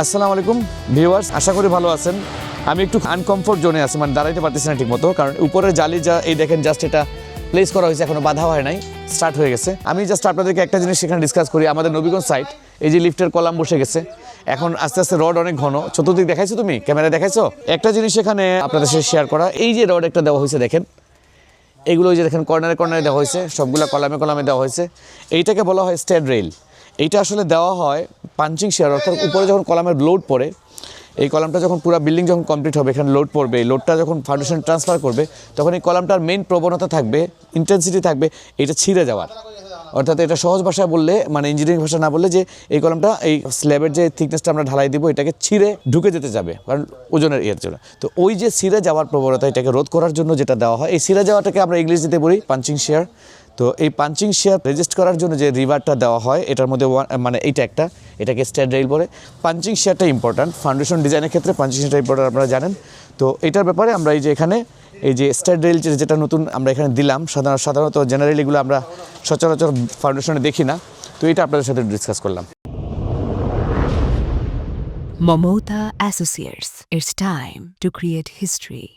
আসসালামু আলাইকুম ভিউয়ার্স, আশা করি ভালো আছেন। আমি একটু আনকমফোর্ট জোনে আছি, মানে দাঁড়াইতে পারতেছি না ঠিক মতো, কারণ উপরের জালি যা এই দেখেন জাস্ট এটা প্লেস করা হয়েছে, এখনো বাধা হয় নাই, স্টার্ট হয়ে গেছে। আমি জাস্ট আপনাদেরকে একটা জিনিস সেখানে ডিসকাস করি। আমাদের নবীগঞ্জ সাইট, এই যে লিফটের কলাম বসে গেছে, এখন আস্তে আস্তে রড অনেক ঘন। চতুর্দিক দেখাইছো, তুমি ক্যামেরা দেখাইছো? একটা জিনিস এখানে আপনাদের সাথে শেয়ার করা, এই যে রড একটা দেওয়া হয়েছে দেখেন, এগুলো যে দেখেন কর্নারে কর্নারে দেওয়া হয়েছে, সবগুলো কলামে কলামে দেওয়া হয়েছে। এইটাকে বলা হয় স্ট্যাড রেইল। এইটা আসলে দেওয়া হয় পাঞ্চিং শেয়ার, অর্থাৎ উপরে যখন কলামের লোড পড়ে, এই কলামটা যখন পুরো বিল্ডিং যখন কমপ্লিট হবে, এখানে লোড পড়বে, এই লোডটা যখন ফাউন্ডেশন ট্রান্সফার করবে, তখন এই কলামটার মেইন প্রবণতা থাকবে, ইন্টেন্সিটি থাকবে এটা ছিঁড়ে যাওয়ার। অর্থাৎ এটা সহজ ভাষায় বললে, মানে ইঞ্জিনিয়ারিং ভাষা না বললে, যে এই কলামটা এই স্ল্যাবের যে থিকনেসটা আমরা ঢালাই দিব, এটাকে ছিঁড়ে ঢুকে যেতে যাবে, কারণ ওজনের ইয়ের জন্য। তো ওই যে ছিঁড়ে যাওয়ার প্রবণতা, এটাকে রোধ করার জন্য যেটা দেওয়া হয়, এই ছিঁড়ে যাওয়াটাকে আমরা ইংরেজিতে বলি পাঞ্চিং শেয়ার। তো এই পাঞ্চিং শেয়ার রেজিস্ট করার জন্য যে রিভারটা দেওয়া হয়, এটার মধ্যে মানে এইটা একটা, এটাকে স্ট্যাড রেইল বলে। পাঞ্চিং শেয়ারটা ইম্পর্ট্যান্ট ফাউন্ডেশন ডিজাইনের ক্ষেত্রে, পাঞ্চিং শেয়ারটা ইম্পর্ট্যান্ট, আপনারা জানেন। তো এটার ব্যাপারে আমরা এই যে এখানে এই যে স্ট্যাড রেইল যেটা নতুন আমরা এখানে দিলাম, সাধারণত জেনারেলি এগুলো আমরা সচরাচর ফাউন্ডেশনে দেখি না, তো এটা আপনাদের সাথে ডিসকাস করলাম। Momota Associates. It's time to create history.